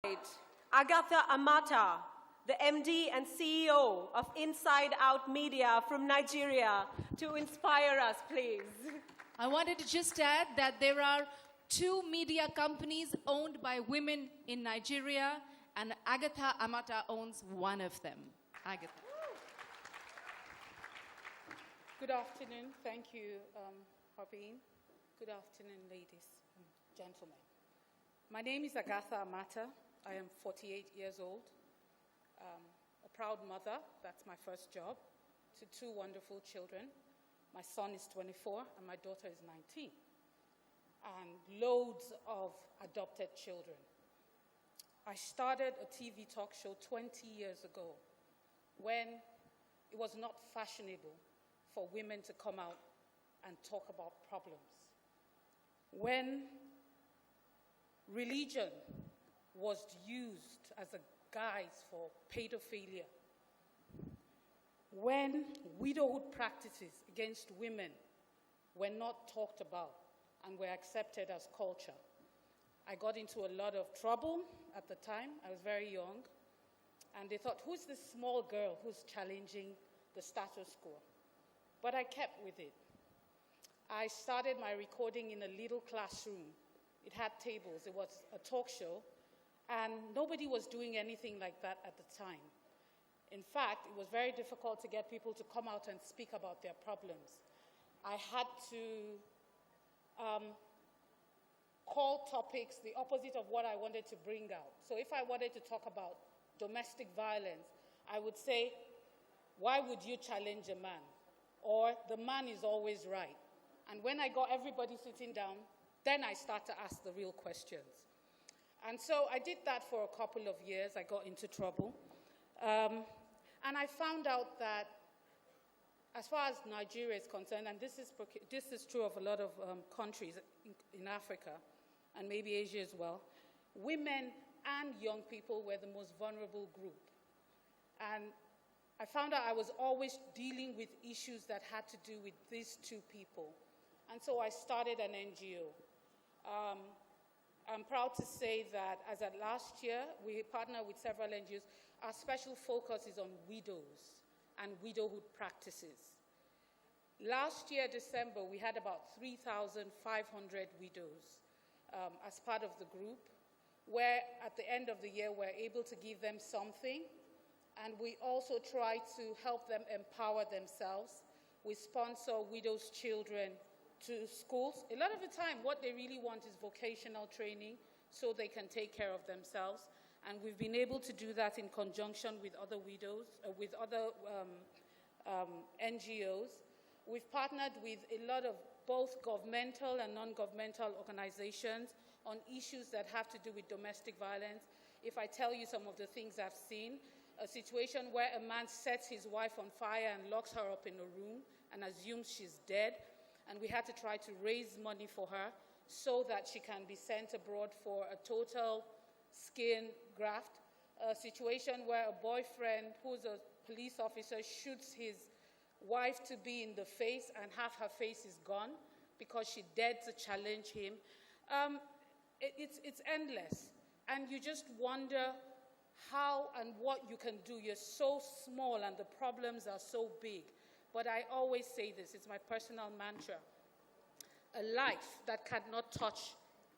Agatha Amata, the MD and CEO of Inside Out Media from Nigeria, to inspire us, please. I wanted to just add that there are 2 media companies owned by women in Nigeria, and Agatha Amata owns one of them. Agatha. Good afternoon. Thank you, Harbeen. Good afternoon, ladies and gentlemen. My name is Agatha Amata. I am 48 years old, a proud mother. That's my first job, to 2 wonderful children. My son is 24 and my daughter is 19, and loads of adopted children. I started a TV talk show 20 years ago when it was not fashionable for women to come out and talk about problems. When religion was used as a guise for pedophilia. When widowhood practices against women were not talked about and were accepted as culture. I got into a lot of trouble at the time. I was very young. And they thought, who's this small girl who's challenging the status quo? But I kept with it. I started my recording in a little classroom. It had tables. It was a talk show. And nobody was doing anything like that at the time. In fact, it was very difficult to get people to come out and speak about their problems. I had to call topics the opposite of what I wanted to bring out. So if I wanted to talk about domestic violence, I would say, why would you challenge a man? Or the man is always right. And when I got everybody sitting down, then I start to ask the real questions. And so I did that for a couple of years. I got into trouble. And I found out that as far as Nigeria is concerned, and this is true of a lot of countries in Africa and maybe Asia as well, women and young people were the most vulnerable group. And I found out I was always dealing with issues that had to do with these 2 people. And so I started an NGO. I'm proud to say that as of last year, we partnered with several NGOs. Our special focus is on widows and widowhood practices. Last year, December, we had about 3,500 widows as part of the group, where at the end of the year, we're able to give them something. And we also try to help them empower themselves. We sponsor widows' children to schools. A lot of the time, what they really want is vocational training so they can take care of themselves. And we've been able to do that in conjunction with other widows, with other NGOs. We've partnered with a lot of both governmental and non-governmental organizations on issues that have to do with domestic violence. If I tell you some of the things I've seen, a situation where a man sets his wife on fire and locks her up in a room and assumes she's dead, and we had to try to raise money for her so that she can be sent abroad for a total skin graft. A situation where a boyfriend who's a police officer shoots his wife to be in the face and half her face is gone because she dared to challenge him. It's endless. And you just wonder how and what you can do. You're so small and the problems are so big. But I always say this, it's my personal mantra. A life that cannot touch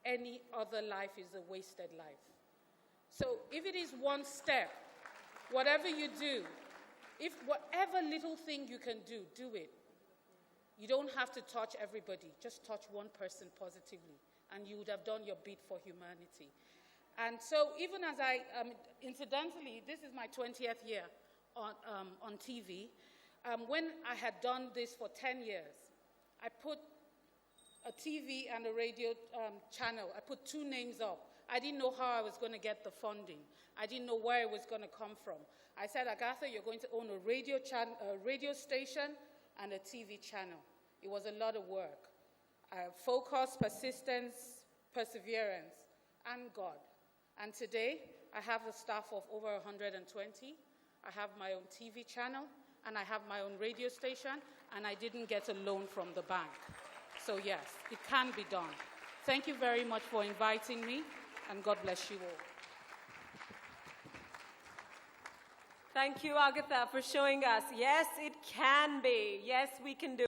any other life is a wasted life. So if it is one step, whatever you do, if whatever little thing you can do, do it. You don't have to touch everybody. Just touch one person positively, and you would have done your bit for humanity. And so even as incidentally, this is my 20th year on TV. When I had done this for 10 years, I put a TV and a radio channel. I put 2 names up. I didn't know how I was going to get the funding. I didn't know where it was going to come from. I said, Agatha, you're going to own a radio station and a TV channel. It was a lot of work. Focus, persistence, perseverance, and God. And today, I have a staff of over 120. I have my own TV channel, and I have my own radio station, and I didn't get a loan from the bank. So yes, it can be done. Thank you very much for inviting me, and God bless you all. Thank you, Agatha, for showing us. Yes, it can be. Yes, we can do